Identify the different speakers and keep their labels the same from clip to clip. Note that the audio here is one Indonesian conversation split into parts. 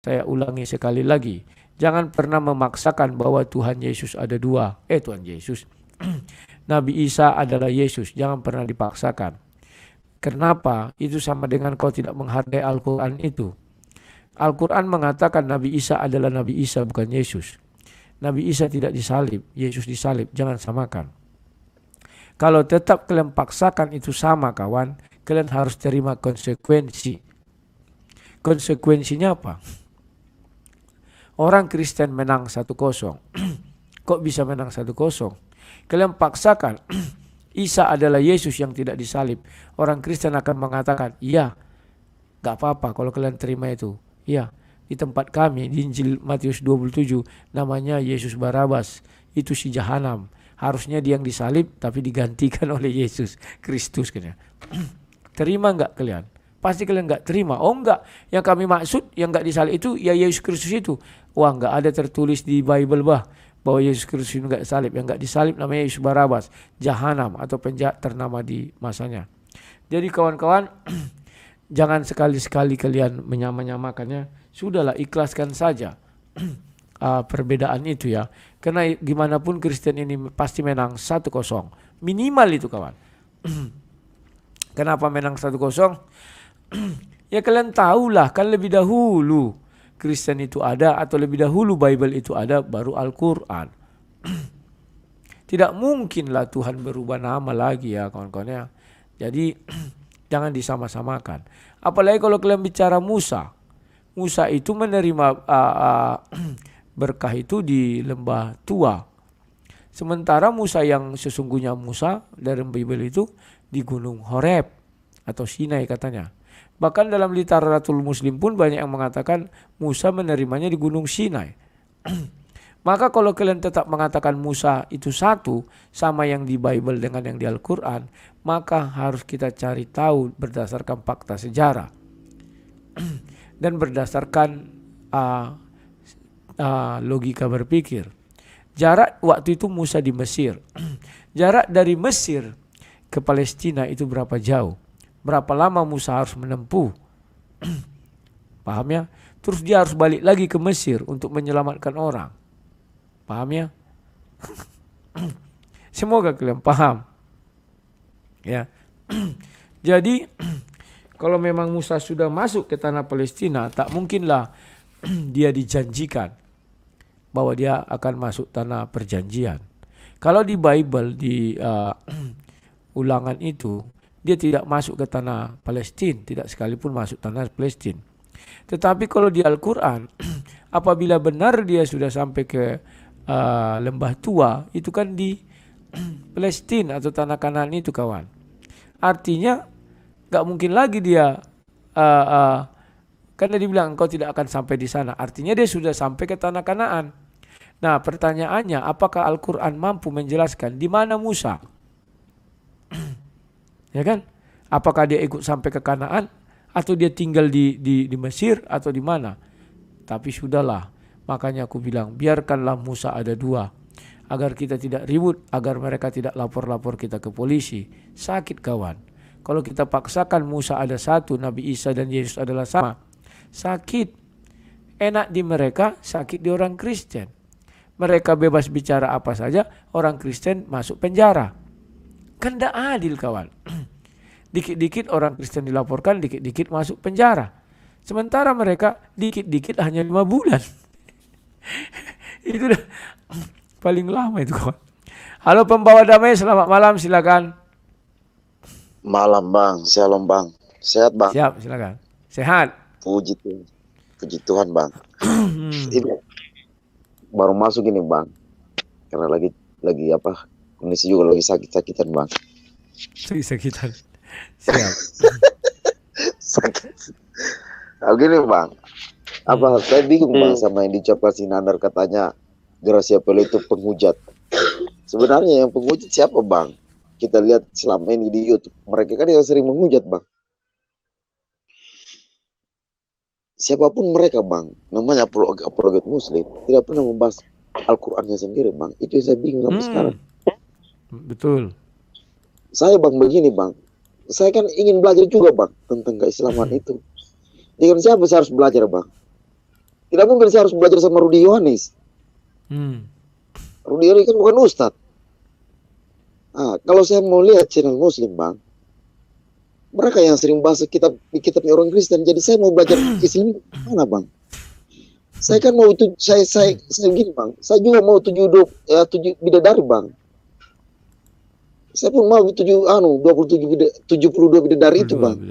Speaker 1: Saya ulangi sekali lagi. Jangan pernah memaksakan bahwa Tuhan Yesus ada dua. Tuhan Yesus. Nabi Isa adalah Yesus. Jangan pernah dipaksakan. Kenapa? Itu sama dengan kau tidak menghargai Al-Quran itu. Al-Quran mengatakan Nabi Isa adalah Nabi Isa, bukan Yesus. Nabi Isa tidak disalib, Yesus disalib. Jangan samakan. Kalau tetap kalian paksakan itu sama, kawan, kalian harus terima konsekuensi. Konsekuensinya apa? Orang Kristen menang 1-0. Kok bisa menang 1-0? Kalian paksakan Isa adalah Yesus yang tidak disalib. Orang Kristen akan mengatakan, iya, gak apa-apa kalau kalian terima itu. Iya, di tempat kami, di Injil Matius 27, namanya Yesus Barabas. Itu si jahanam. Harusnya dia yang disalib, tapi digantikan oleh Yesus Kristus. Terima gak kalian? Pasti kalian gak terima. Oh enggak, yang kami maksud, yang gak disalib itu, ya Yesus Kristus itu. Wah, gak ada tertulis di Bible bahwa Yesus Kristus itu gak disalib. Yang gak disalib namanya Yesus Barabas, jahanam atau penjahat ternama di masanya. Jadi kawan-kawan, jangan sekali-sekali kalian menyamakannya. Sudahlah, ikhlaskan saja perbedaan itu ya. Karena gimana pun Kristen ini pasti menang 1-0. Minimal itu, kawan. Kenapa menang 1-0? Ya kalian tahulah, kan lebih dahulu Kristen itu ada, atau lebih dahulu Bible itu ada, baru Al-Quran. Tidak mungkinlah Tuhan berubah nama lagi ya kawan-kawan ya. Jadi jangan disama-samakan. Apalagi kalau kalian bicara Musa. Musa itu menerima berkah itu di lembah tua. Sementara Musa yang sesungguhnya Musa dari Bible itu di Gunung Horeb atau Sinai katanya. Bahkan dalam literatur Muslim pun banyak yang mengatakan Musa menerimanya di Gunung Sinai. Maka kalau kalian tetap mengatakan Musa itu satu sama yang di Bible dengan yang di Al-Quran, maka harus kita cari tahu berdasarkan fakta sejarah dan berdasarkan logika berpikir. Jarak waktu itu Musa di Mesir. Jarak dari Mesir ke Palestina itu berapa jauh? Berapa lama Musa harus menempuh? Paham ya? Terus dia harus balik lagi ke Mesir untuk menyelamatkan orang. Paham ya? Semoga kalian paham. Ya. Jadi kalau memang Musa sudah masuk ke tanah Palestina, tak mungkinlah dia dijanjikan bahwa dia akan masuk tanah perjanjian. Kalau di Bible, di ulangan itu, dia tidak masuk ke tanah Palestina, tidak sekalipun masuk tanah Palestina. Tetapi kalau di Al-Quran, apabila benar dia sudah sampai ke lembah tua, itu kan di Palestina atau tanah Kanaan itu, kawan. Artinya gak mungkin lagi dia karena dibilang engkau tidak akan sampai di sana. Artinya dia sudah sampai ke tanah Kanaan. Nah pertanyaannya, apakah Al-Quran mampu menjelaskan di mana Musa? Ya kan? Apakah dia ikut sampai ke Kanaan atau dia tinggal di Mesir atau di mana? Tapi sudahlah, makanya aku bilang biarkanlah Musa ada dua, agar kita tidak ribut, agar mereka tidak lapor-lapor kita ke polisi. Sakit, kawan. Kalau kita paksakan Musa ada satu, Nabi Isa dan Yesus adalah sama, sakit. Enak di mereka, sakit di orang Kristen. Mereka bebas bicara apa saja, orang Kristen masuk penjara. Kan tidak adil, kawan. Dikit-dikit orang Kristen dilaporkan, dikit-dikit masuk penjara. Sementara mereka dikit-dikit hanya 5 bulan. Itu dah paling lama itu, kawan. Halo pembawa damai, selamat malam, silakan.
Speaker 2: Malam bang, shalom bang. Sehat bang?
Speaker 1: Siap, silakan. Sehat.
Speaker 2: Puji Tuhan, puji Tuhan bang. Ini baru masuk ini bang, karena lagi apa? Kondisi juga lagi sakit-sakitan bang.
Speaker 1: Sakit-sakitan. Siap.
Speaker 2: Sakit. Nah, gini bang, apa saya bingung bang sama yang diucapkan si Nandar, katanya Gracia Pelo itu penghujat. Sebenarnya yang penghujat siapa bang? Kita lihat selama ini di YouTube, mereka kan yang sering menghujat bang. Siapapun mereka bang, namanya apologet Muslim, tidak pernah membahas Al-Qurannya sendiri bang. Itu yang saya bingung sampai sekarang.
Speaker 1: Betul.
Speaker 2: Saya bang begini bang, saya kan ingin belajar juga bang tentang keislaman itu. Dengan siapa saya harus belajar bang? Tidak mungkin saya harus belajar sama Rudi Yohanes.
Speaker 1: Hmm.
Speaker 2: Rudi Yohanes kan bukan ustadz. Nah, kalau saya mau lihat channel Muslim, Bang, mereka yang sering bahas kitabnya orang Kristen. Jadi saya mau belajar Islam mana, Bang? Saya kan mau saya gini, Bang. Saya juga mau 7 bidadari, Bang. Saya pun mau 72 bidadari itu, Bang.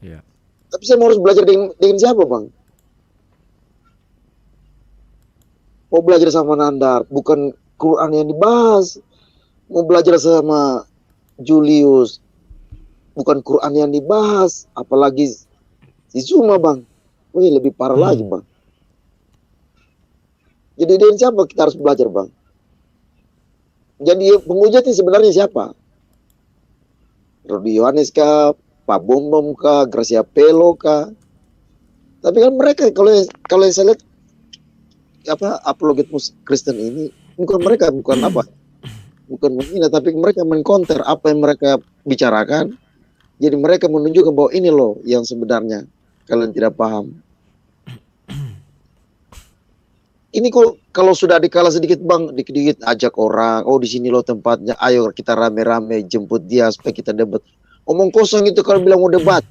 Speaker 1: Ya.
Speaker 2: Tapi saya mau harus belajar dengan siapa, Bang? Mau belajar sama Nandar, bukan Quran yang dibahas. Mau belajar sama Julius, bukan Quran yang dibahas. Apalagi si Zuma, Bang. Wih, lebih parah lagi, Bang. Jadi dengan siapa kita harus belajar, Bang? Jadi penghujat ini sebenarnya siapa? Rudi Yohanes kah? Pak Bom kah? Gracia Pelo kah? Tapi kan mereka kalau saya lihat apologet Kristen ini bukan menghina, tapi mereka mengkonter apa yang mereka bicarakan. Jadi mereka menunjukkan bahwa ini loh yang sebenarnya kalian tidak paham. Ini kalau sudah dikalah sedikit, Bang, dikit-dikit ajak orang, oh di sini loh tempatnya, ayo kita rame-rame jemput dia supaya kita debat. Omong kosong itu kalau bilang mau debat.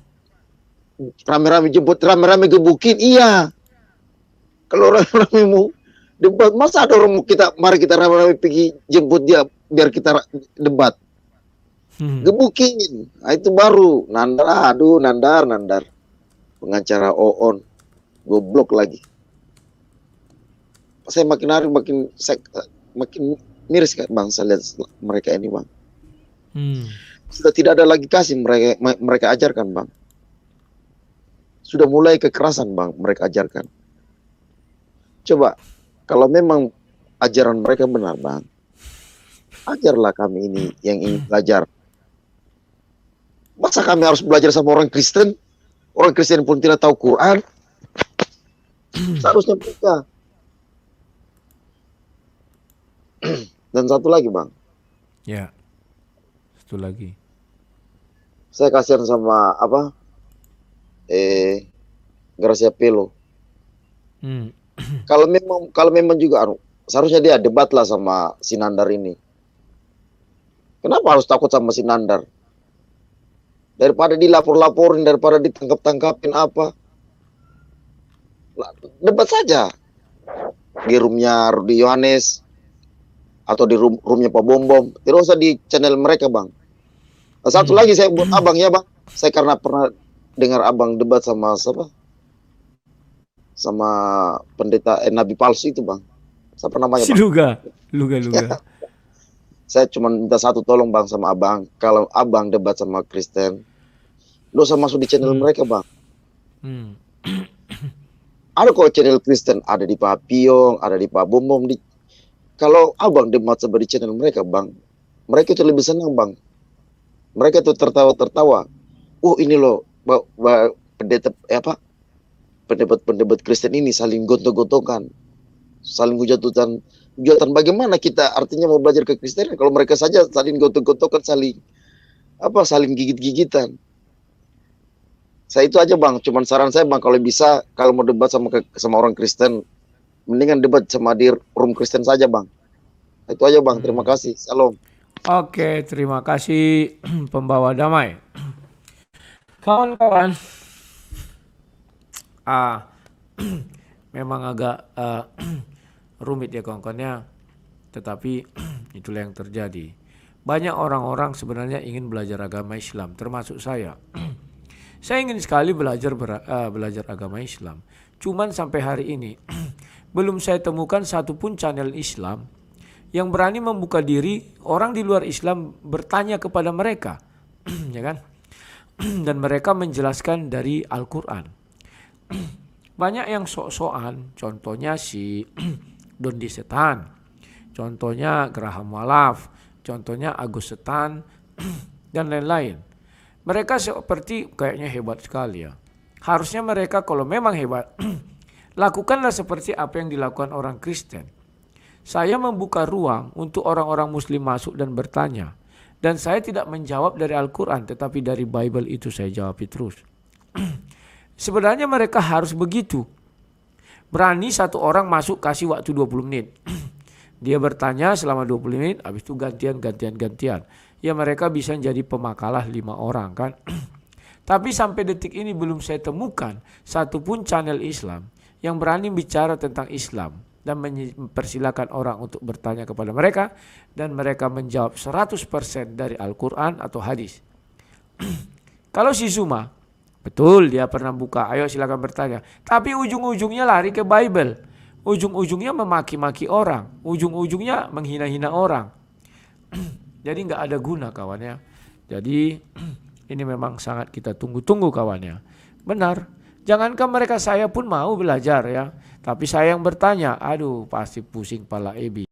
Speaker 2: Rame-rame jemput, rame-rame gebukin, iya. Kalau rame-rame mau debat, masa ada orang mari kita rame-rame pergi jemput dia biar kita debat. Gebukin. Nah, itu baru Nandar, Nandar. Pengacara Oon. Goblok lagi. Saya makin hari makin miris kan, Bang, saya lihat mereka ini, Bang. Sudah tidak ada lagi kasih mereka ajarkan, Bang. Sudah mulai kekerasan, Bang, mereka ajarkan. Coba, kalau memang ajaran mereka benar, Bang, ajarlah kami ini yang ingin belajar. Masa kami harus belajar sama orang Kristen? Orang Kristen pun tidak tahu Quran. Seharusnya mereka. Dan satu lagi, Bang.
Speaker 1: Ya, satu lagi.
Speaker 2: Saya kasihan sama Gracia Pelo. Kalau memang juga seharusnya dia debat lah sama si Nandar ini. Kenapa harus takut sama si Nandar? Daripada dilapor-laporin, daripada ditangkap-tangkapin apa. Debat saja. Di roomnya Rudi Yohanes. Atau di roomnya Pak Bom. Tidak usah di channel mereka, Bang. Nah, satu lagi saya buat Abang ya, Bang. Saya karena pernah dengar Abang debat sama siapa? Sama pendeta Nabi palsu itu, Bang. Siapa namanya, Bang?
Speaker 1: Luga.
Speaker 2: Saya cuma minta satu tolong, Bang, sama Abang. Kalau Abang debat sama Kristen, lu usah masuk di channel mereka, Bang. Ada kok channel Kristen, ada di Pak Piong, ada di Pak Bom. Kalau Abang debat sama di channel mereka, Bang, mereka itu lebih senang, Bang. Mereka itu tertawa-tertawa. Oh, ini loh, pendebat Kristen ini saling gontok-gontokan, saling hujatan. Bagaimana kita artinya mau belajar ke Kristen kalau mereka saja saling gontok-gontokan, saling gigit-gigitan. Saya itu aja, Bang. Cuman saran saya, Bang, kalau bisa kalau mau debat sama orang Kristen, mendingan debat sama di room Kristen saja, Bang. Itu aja, Bang. Terima kasih. Salam.
Speaker 1: Oke, terima kasih pembawa damai. Kawan-kawan, memang agak rumit ya kawan-kawannya, tetapi itulah yang terjadi. Banyak orang-orang sebenarnya ingin belajar agama Islam, termasuk saya. Saya ingin sekali belajar agama Islam. Cuman sampai hari ini belum saya temukan satupun channel Islam yang berani membuka diri orang di luar Islam bertanya kepada mereka, ya kan? Dan mereka menjelaskan dari Al-Quran. Banyak yang sok-sokan, contohnya si Dondi Setan, contohnya Graham Walaf, contohnya Agus Setan, dan lain-lain. Mereka seperti kayaknya hebat sekali ya. Harusnya mereka kalau memang hebat, lakukanlah seperti apa yang dilakukan orang Kristen. Saya membuka ruang untuk orang-orang Muslim masuk dan bertanya. Dan saya tidak menjawab dari Al-Quran, tetapi dari Bible itu saya jawab terus. Sebenarnya mereka harus begitu. Berani satu orang masuk kasih waktu 20 menit. Dia bertanya selama 20 menit, habis itu gantian. Ya mereka bisa jadi pemakalah 5 orang kan. Tapi sampai detik ini belum saya temukan satupun channel Islam yang berani bicara tentang Islam dan mempersilakan orang untuk bertanya kepada mereka dan mereka menjawab 100% dari Al-Quran atau hadis. Kalau si Zuma, betul dia pernah buka, ayo silakan bertanya. Tapi ujung-ujungnya lari ke Bible. Ujung-ujungnya memaki-maki orang. Ujung-ujungnya menghina-hina orang. Jadi nggak ada guna kawannya. Jadi ini memang sangat kita tunggu-tunggu kawannya. Benar. Jangankan mereka, saya pun mau belajar ya. Tapi saya yang bertanya, aduh pasti pusing pala Ebi.